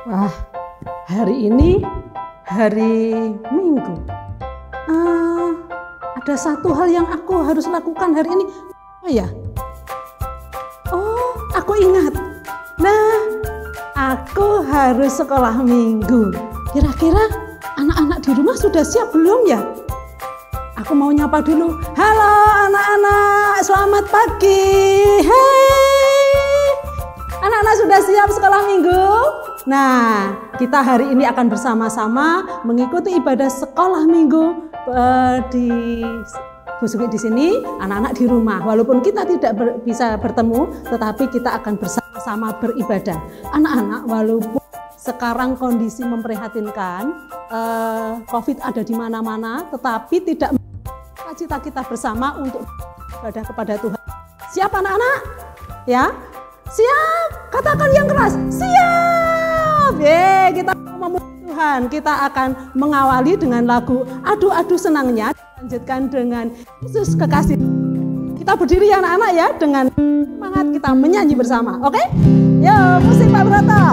Wah, hari ini hari Minggu. Ada satu hal yang aku harus lakukan hari ini. Oh ya, aku ingat. Nah, aku harus sekolah Minggu. Kira-kira anak-anak di rumah sudah siap belum ya? Aku mau nyapa dulu. Halo anak-anak, selamat pagi. Hei, anak-anak sudah siap sekolah Minggu? Nah, kita hari ini akan bersama-sama mengikuti ibadah sekolah Minggu di Bu Sugi di sini, anak-anak di rumah. Walaupun kita tidak bisa bertemu, tetapi kita akan bersama-sama beribadah. Anak-anak, walaupun sekarang kondisi memprihatinkan, COVID ada di mana-mana, tetapi tidak cita kita bersama untuk ibadah kepada Tuhan. Siap anak-anak? Ya? Siap? Katakan yang keras. Siap! Kita memuji Tuhan. Kita akan mengawali dengan lagu Adu-adu senangnya, dilanjutkan dengan Yesus kekasih. Kita berdiri ya anak-anak ya, dengan semangat kita menyanyi bersama. Oke? Yuk, musik Pak Broto.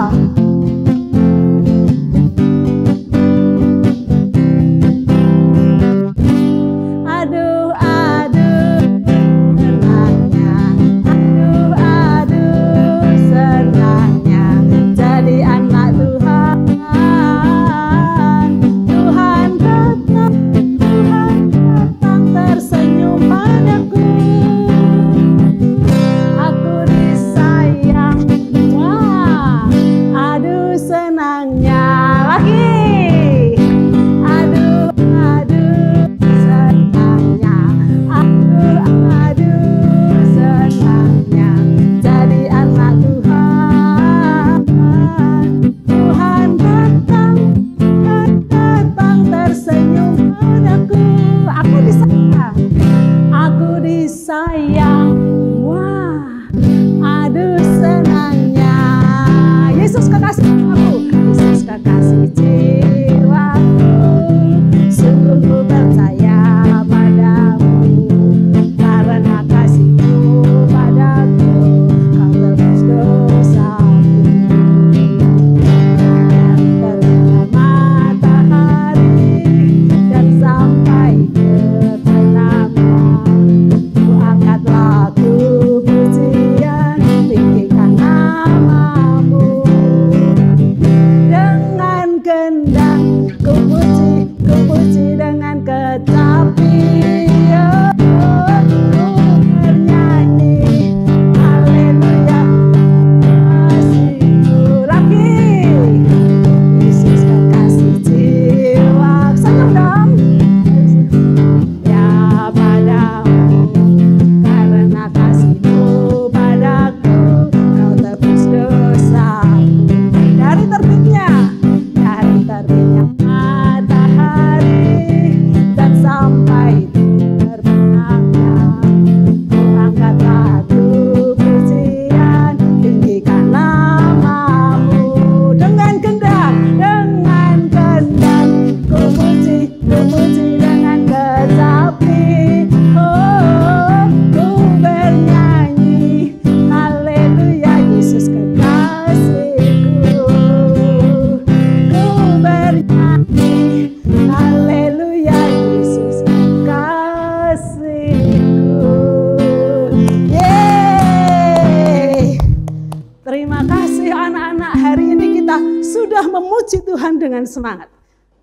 Dengan semangat.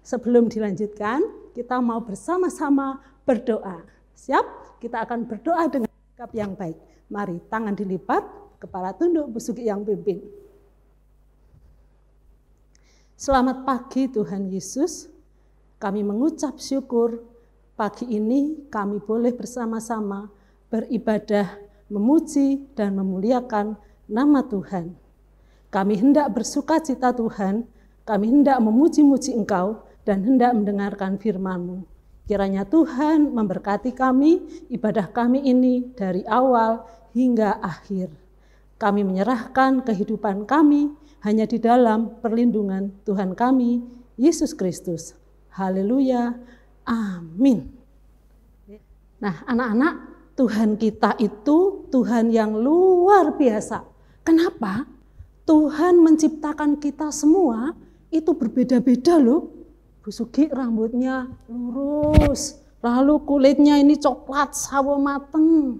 Sebelum dilanjutkan, kita mau bersama-sama berdoa. Siap? Kita akan berdoa dengan sikap yang baik. Mari, tangan dilipat, kepala tunduk, Bu Sugi yang pimpin. Selamat pagi Tuhan Yesus. Kami mengucap syukur pagi ini kami boleh bersama-sama beribadah, memuji dan memuliakan nama Tuhan. Kami hendak bersukacita Tuhan. Kami hendak memuji-muji Engkau dan hendak mendengarkan firman-Mu. Kiranya Tuhan memberkati kami, ibadah kami ini dari awal hingga akhir. Kami menyerahkan kehidupan kami hanya di dalam perlindungan Tuhan kami, Yesus Kristus. Haleluya, amin. Nah anak-anak, Tuhan kita itu Tuhan yang luar biasa. Kenapa? Tuhan menciptakan kita semua itu berbeda-beda loh. Bu Sugi rambutnya lurus, lalu kulitnya ini coklat sawo mateng.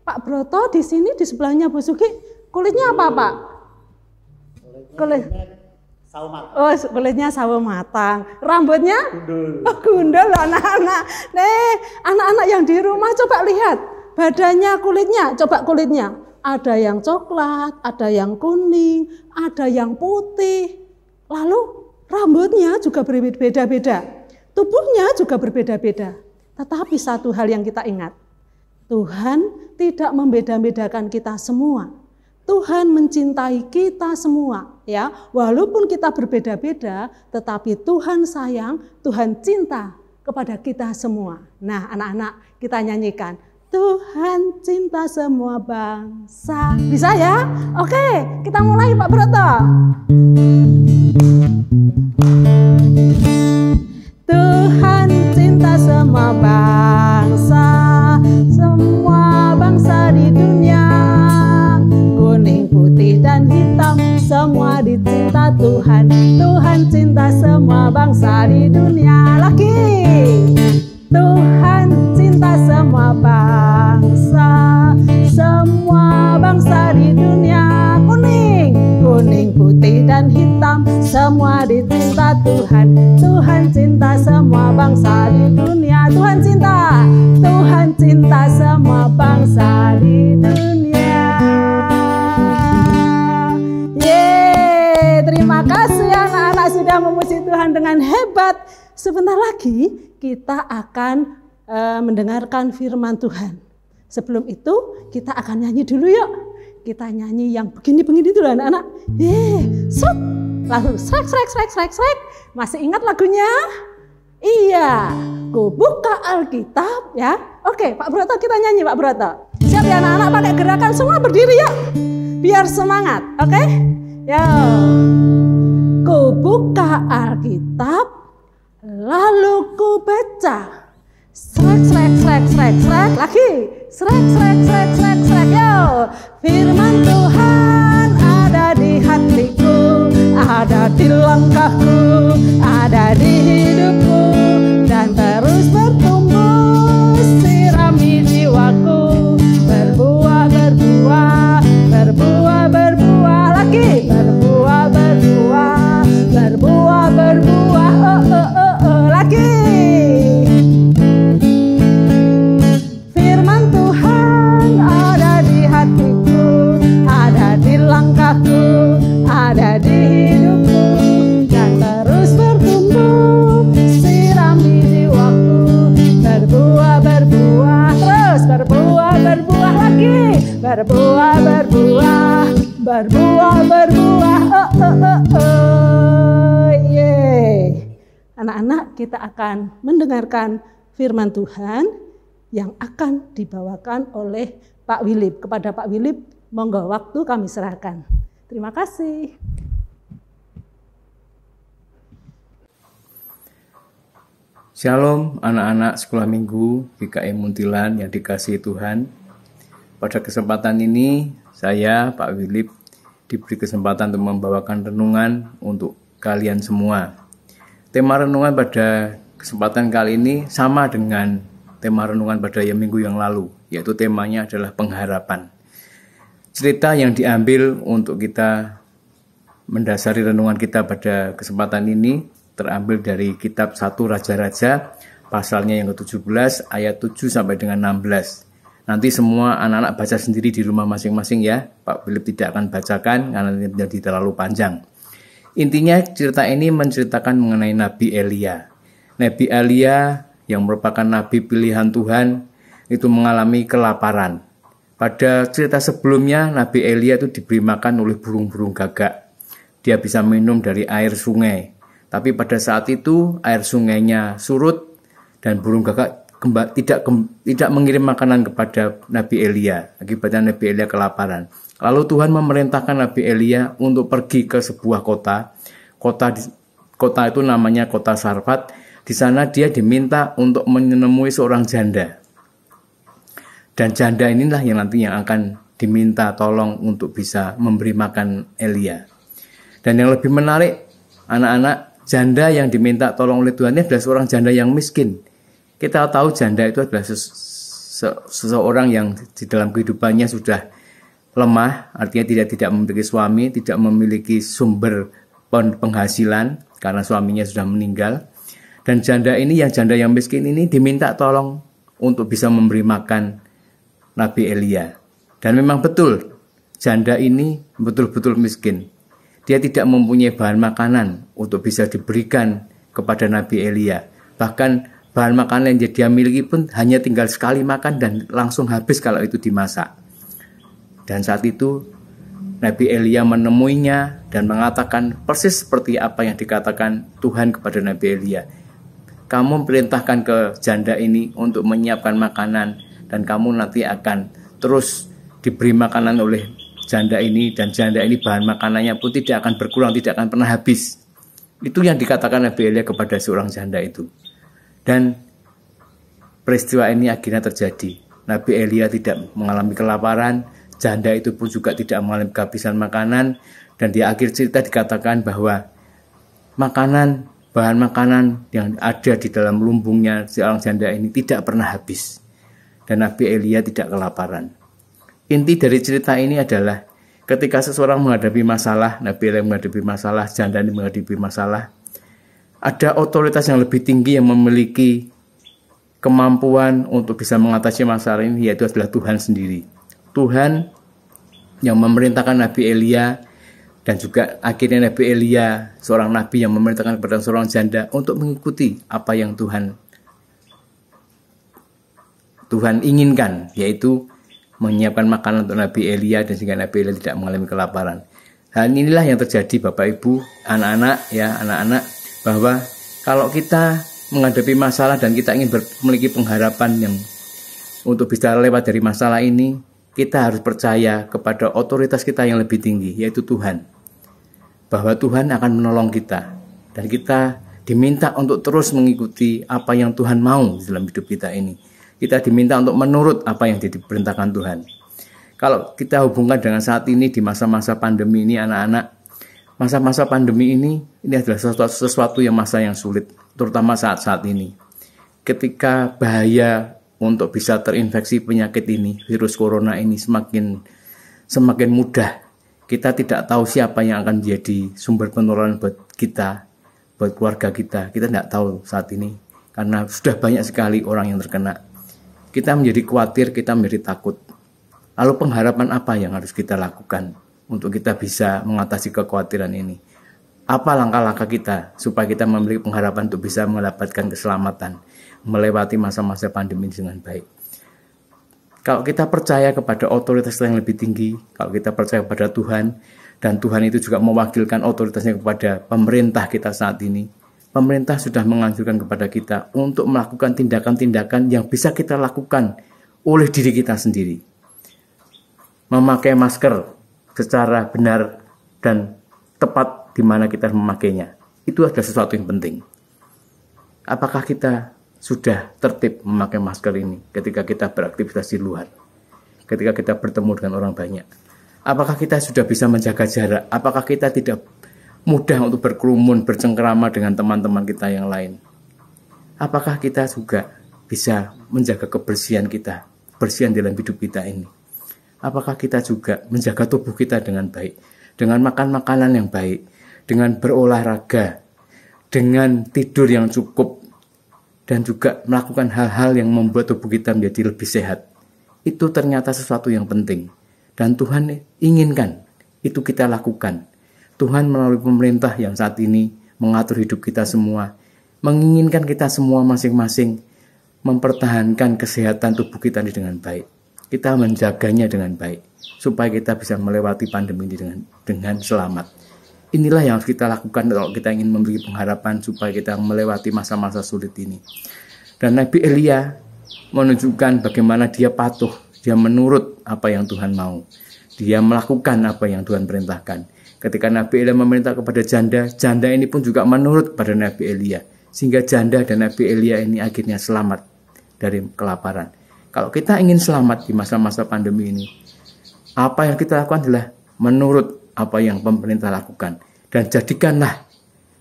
Pak Broto di sini di sebelahnya Bu Sugi, kulitnya apa Pak? Sawo matang. Oh, kulitnya sawo matang. Rambutnya? Gundul. Oh, gundul anak-anak. Anak-anak yang di rumah coba lihat. Badannya, kulitnya, coba kulitnya. Ada yang coklat, ada yang kuning, ada yang putih. Lalu rambutnya juga berbeda-beda. Tubuhnya juga berbeda-beda. Tetapi satu hal yang kita ingat. Tuhan tidak membeda-bedakan kita semua. Tuhan mencintai kita semua, ya. Walaupun kita berbeda-beda, tetapi Tuhan sayang, Tuhan cinta kepada kita semua. Nah, anak-anak, kita nyanyikan. Tuhan cinta semua bangsa. Bisa ya? Oke, kita mulai Pak Broto. Tuhan cinta semua bangsa, semua bangsa di dunia. Kuning, putih, dan hitam, semua dicinta Tuhan. Tuhan cinta semua bangsa di dunia. Lagi. Tuhan cinta semua bangsa, semua bangsa di dunia. Kuning, kuning, putih, dan hitam, semua dicinta Tuhan. Tuhan cinta semua bangsa di dunia. Tuhan cinta semua bangsa di dunia. Terima kasih anak-anak sudah memuji Tuhan dengan hebat. Sebentar lagi kita akan mendengarkan firman Tuhan. Sebelum itu kita akan nyanyi dulu yuk. Kita nyanyi yang begini-begini dulu anak-anak. Sut. Lalu srek, srek, srek, srek, srek. Masih ingat lagunya? Iya. Ku buka Alkitab ya. Oke Pak Broto, kita nyanyi Pak Broto. Siap ya anak-anak, pakai gerakan semua berdiri yuk. Biar semangat, oke? Yo. Ku buka Alkitab, lalu ku baca. Srek, srek, srek, srek, srek. Lagi. Srek, srek, srek, srek, srek. Yo. Firman Tuhan ada di hatiku, ada di langkahku, ada di hidupku, dan terus bertumbuh, sirami jiwaku. Berbuah, berbuah, berbuah, berbuah. Lagi. Berbuah, berbuah, berbuah, berbuah. Lagi. Firman Tuhan ada di hatiku, ada di langkahku, ada di hidupku, dan terus bertumbuh, sirami jiwaku. Berbuah, berbuah, terus berbuah, berbuah lagi. Berbuah, berbuah, berbuah, berbuah. Anak-anak, kita akan mendengarkan firman Tuhan yang akan dibawakan oleh Pak Wilip. Kepada Pak Wilip, monggo waktu kami serahkan. Terima kasih. Shalom anak-anak sekolah minggu GKI Muntilan yang dikasihi Tuhan. Pada kesempatan ini saya Pak Wilip diberi kesempatan untuk membawakan renungan untuk kalian semua. Tema renungan pada kesempatan kali ini sama dengan tema renungan pada minggu yang lalu, yaitu temanya adalah pengharapan. Cerita yang diambil untuk kita mendasari renungan kita pada kesempatan ini terambil dari kitab 1 Raja-Raja, pasalnya yang ke-17, ayat 7 sampai dengan 16. Nanti semua anak-anak baca sendiri di rumah masing-masing ya. Pak Philip tidak akan bacakan karena ini menjadi terlalu panjang. Intinya cerita ini menceritakan mengenai Nabi Elia. Nabi Elia yang merupakan nabi pilihan Tuhan itu mengalami kelaparan. Pada cerita sebelumnya Nabi Elia itu diberi makan oleh burung-burung gagak. Dia bisa minum dari air sungai. Tapi pada saat itu air sungainya surut dan burung gagak tidak mengirim makanan kepada Nabi Elia. Akibatnya Nabi Elia kelaparan. Lalu Tuhan memerintahkan Nabi Elia untuk pergi ke sebuah kota. Kota itu namanya kota Sarfat. Di sana dia diminta untuk menemui seorang janda. Dan janda inilah yang nanti yang akan diminta tolong untuk bisa memberi makan Elia. Dan yang lebih menarik, anak-anak, janda yang diminta tolong oleh Tuhan ini adalah seorang janda yang miskin. Kita tahu janda itu adalah seseorang yang di dalam kehidupannya sudah lemah, artinya tidak memiliki suami, tidak memiliki sumber penghasilan karena suaminya sudah meninggal. Dan janda yang miskin ini diminta tolong untuk bisa memberi makan Nabi Elia. Dan memang betul, janda ini betul-betul miskin. Dia tidak mempunyai bahan makanan untuk bisa diberikan kepada Nabi Elia. Bahkan bahan makanan yang dia miliki pun hanya tinggal sekali makan dan langsung habis kalau itu dimasak. Dan saat itu Nabi Elia menemuinya dan mengatakan persis seperti apa yang dikatakan Tuhan kepada Nabi Elia. Kamu perintahkan ke janda ini untuk menyiapkan makanan dan kamu nanti akan terus diberi makanan oleh janda ini, dan janda ini bahan makanannya pun tidak akan berkurang, tidak akan pernah habis. Itu yang dikatakan Nabi Elia kepada seorang janda itu. Dan peristiwa ini akhirnya terjadi. Nabi Elia tidak mengalami kelaparan, janda itu pun juga tidak mengalami kehabisan makanan, dan di akhir cerita dikatakan bahwa bahan makanan yang ada di dalam lumbungnya seorang janda ini tidak pernah habis. Dan Nabi Elia tidak kelaparan. Inti dari cerita ini adalah ketika seseorang menghadapi masalah, Nabi Elia menghadapi masalah, janda ini menghadapi masalah, ada otoritas yang lebih tinggi yang memiliki kemampuan untuk bisa mengatasi masalah ini, yaitu adalah Tuhan sendiri. Tuhan yang memerintahkan Nabi Elia, dan juga akhirnya Nabi Elia, seorang nabi yang memerintahkan kepada seorang janda untuk mengikuti apa yang Tuhan inginkan, yaitu menyiapkan makanan untuk Nabi Elia, dan sehingga Nabi Elia tidak mengalami kelaparan. Dan inilah yang terjadi Bapak Ibu, anak-anak, bahwa kalau kita menghadapi masalah dan kita ingin memiliki pengharapan yang untuk bisa lewat dari masalah ini, kita harus percaya kepada otoritas kita yang lebih tinggi, yaitu Tuhan. Bahwa Tuhan akan menolong kita, dan kita diminta untuk terus mengikuti apa yang Tuhan mau dalam hidup kita ini. Kita diminta untuk menurut apa yang diperintahkan Tuhan. Kalau kita hubungkan dengan saat ini di masa-masa pandemi ini, anak-anak, masa-masa pandemi ini adalah sesuatu yang masa yang sulit, terutama saat-saat ini. Ketika bahaya untuk bisa terinfeksi penyakit ini, virus corona ini semakin mudah. Kita tidak tahu siapa yang akan menjadi sumber penularan buat kita, buat keluarga kita. Kita tidak tahu saat ini, karena sudah banyak sekali orang yang terkena. Kita menjadi khawatir, kita menjadi takut. Lalu pengharapan apa yang harus kita lakukan untuk kita bisa mengatasi kekhawatiran ini? Apa langkah-langkah kita supaya kita memiliki pengharapan untuk bisa mendapatkan keselamatan, melewati masa-masa pandemi dengan baik? Kalau kita percaya kepada otoritas yang lebih tinggi, kalau kita percaya kepada Tuhan, dan Tuhan itu juga mewakilkan otoritasnya kepada pemerintah kita saat ini, pemerintah sudah menganjurkan kepada kita untuk melakukan tindakan-tindakan yang bisa kita lakukan oleh diri kita sendiri. Memakai masker secara benar dan tepat di mana kita memakainya. Itu adalah sesuatu yang penting. Apakah kita sudah tertib memakai masker ini ketika kita beraktivitas di luar, ketika kita bertemu dengan orang banyak? Apakah kita sudah bisa menjaga jarak? Apakah kita tidak mudah untuk berkerumun, bercengkerama dengan teman-teman kita yang lain? Apakah kita juga bisa menjaga kebersihan kita, kebersihan dalam hidup kita ini? Apakah kita juga menjaga tubuh kita dengan baik, dengan makan makanan yang baik, dengan berolahraga, dengan tidur yang cukup, dan juga melakukan hal-hal yang membuat tubuh kita menjadi lebih sehat? Itu ternyata sesuatu yang penting, dan Tuhan inginkan itu kita lakukan. Tuhan melalui pemerintah yang saat ini mengatur hidup kita semua, menginginkan kita semua masing-masing mempertahankan kesehatan tubuh kita ini dengan baik. Kita menjaganya dengan baik, supaya kita bisa melewati pandemi ini dengan selamat. Inilah yang harus kita lakukan kalau kita ingin memiliki pengharapan supaya kita melewati masa-masa sulit ini. Dan Nabi Elia menunjukkan bagaimana dia patuh, dia menurut apa yang Tuhan mau. Dia melakukan apa yang Tuhan perintahkan. Ketika Nabi Elia memerintah kepada janda, janda ini pun juga menurut pada Nabi Elia. Sehingga janda dan Nabi Elia ini akhirnya selamat dari kelaparan. Kalau kita ingin selamat di masa-masa pandemi ini, Apa yang kita lakukan adalah menurut apa yang pemerintah lakukan. Dan jadikanlah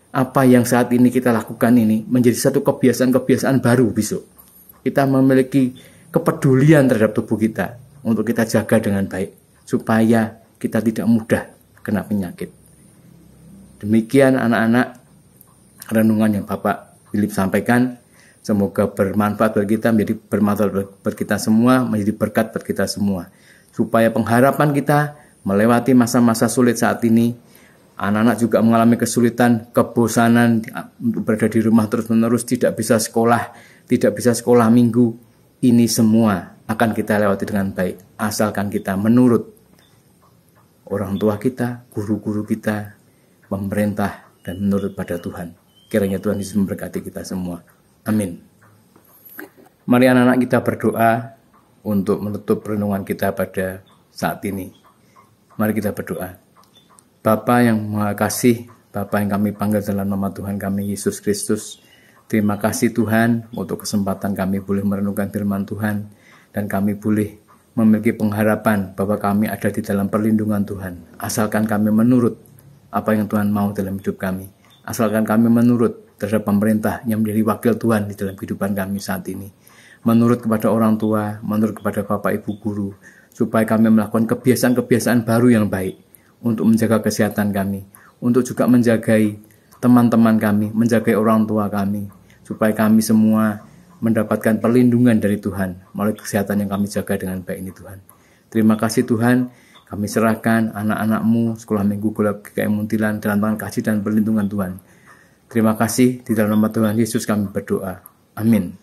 apa yang saat ini kita lakukan ini menjadi satu kebiasaan-kebiasaan baru besok. Kita memiliki kepedulian terhadap tubuh kita untuk kita jaga dengan baik, supaya kita tidak mudah kena penyakit. Demikian anak-anak renungan yang Bapak Philip sampaikan. Semoga bermanfaat bagi kita, menjadi bermanfaat bagi kita semua, menjadi berkat bagi kita semua. Supaya pengharapan kita melewati masa-masa sulit saat ini, anak-anak juga mengalami kesulitan, kebosanan untuk berada di rumah terus-menerus, tidak bisa sekolah minggu. Ini semua akan kita lewati dengan baik, asalkan kita menurut orang tua kita, guru-guru kita, pemerintah, dan menurut pada Tuhan. Kiranya Tuhan Yesus memberkati kita semua. Amin. Mari anak-anak kita berdoa untuk menutup renungan kita pada saat ini. Mari kita berdoa. Bapa yang Maha Kasih, Bapa yang kami panggil dalam nama Tuhan kami Yesus Kristus, terima kasih Tuhan untuk kesempatan kami boleh merenungkan firman Tuhan, dan kami boleh memiliki pengharapan bahwa kami ada di dalam perlindungan Tuhan. Asalkan kami menurut apa yang Tuhan mau dalam hidup kami. Asalkan kami menurut terhadap pemerintah yang menjadi wakil Tuhan di dalam kehidupan kami saat ini. Menurut kepada orang tua, menurut kepada Bapak Ibu Guru, supaya kami melakukan kebiasaan-kebiasaan baru yang baik untuk menjaga kesehatan kami, untuk juga menjagai teman-teman kami, menjagai orang tua kami, supaya kami semua mendapatkan perlindungan dari Tuhan melalui kesehatan yang kami jaga dengan baik ini Tuhan. Terima kasih Tuhan, kami serahkan anak-anak-Mu Sekolah Minggu GKI Muntilan dalam tangan kasih dan perlindungan Tuhan. Terima kasih, di dalam nama Tuhan Yesus kami berdoa. Amin.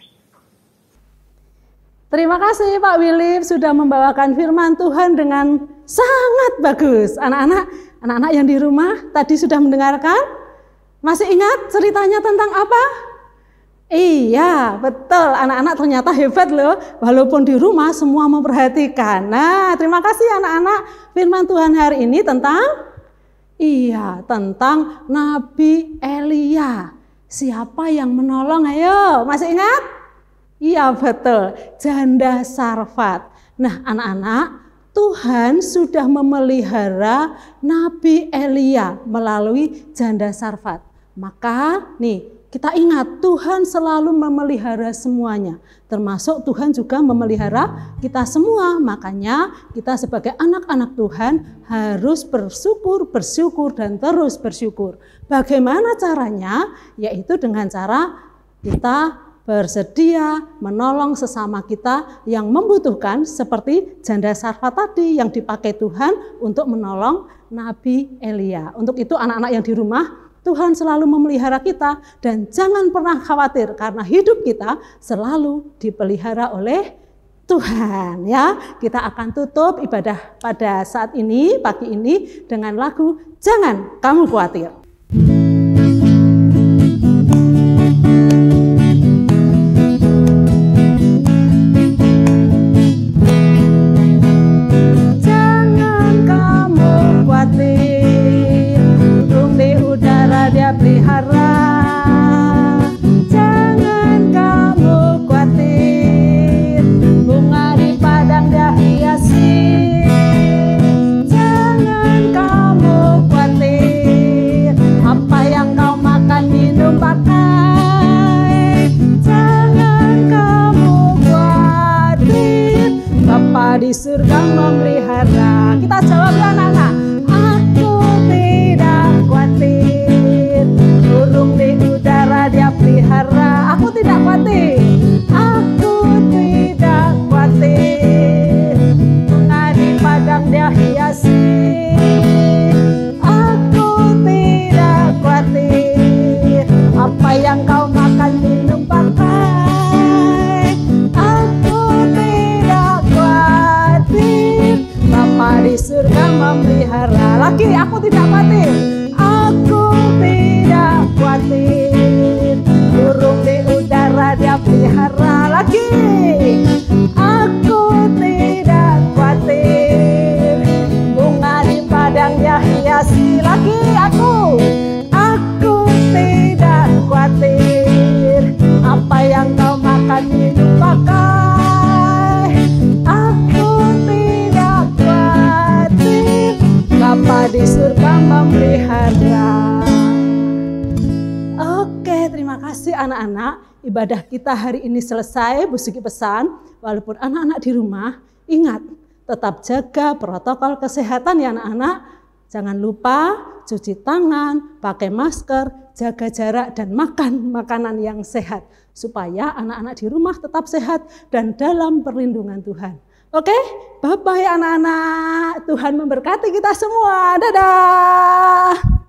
Terima kasih Pak Philip sudah membawakan firman Tuhan dengan sangat bagus. Anak-anak yang di rumah tadi sudah mendengarkan? Masih ingat ceritanya tentang apa? Iya, betul. Anak-anak ternyata hebat loh. Walaupun di rumah semua memperhatikan. Nah, terima kasih anak-anak. Firman Tuhan hari ini tentang Nabi Elia. Siapa yang menolong? Ayo, masih ingat? Iya, betul. Janda Sarfat. Nah, anak-anak, Tuhan sudah memelihara Nabi Elia melalui janda Sarfat. Maka, kita ingat Tuhan selalu memelihara semuanya. Termasuk Tuhan juga memelihara kita semua. Makanya kita sebagai anak-anak Tuhan harus bersyukur, dan terus bersyukur. Bagaimana caranya? Yaitu dengan cara kita bersedia menolong sesama kita yang membutuhkan, seperti janda Sarfat tadi yang dipakai Tuhan untuk menolong Nabi Elia. Untuk itu anak-anak yang di rumah, Tuhan selalu memelihara kita, dan jangan pernah khawatir karena hidup kita selalu dipelihara oleh Tuhan ya. Kita akan tutup ibadah pada saat ini, pagi ini, dengan lagu Jangan Kamu Khawatir. kasih anak-anak, ibadah kita hari ini selesai. Bu Sugi pesan, walaupun anak-anak di rumah, ingat tetap jaga protokol kesehatan ya anak-anak. Jangan lupa cuci tangan, pakai masker, jaga jarak, dan makan makanan yang sehat. Supaya anak-anak di rumah tetap sehat dan dalam perlindungan Tuhan. Oke, bye-bye anak-anak. Tuhan memberkati kita semua. Dadah.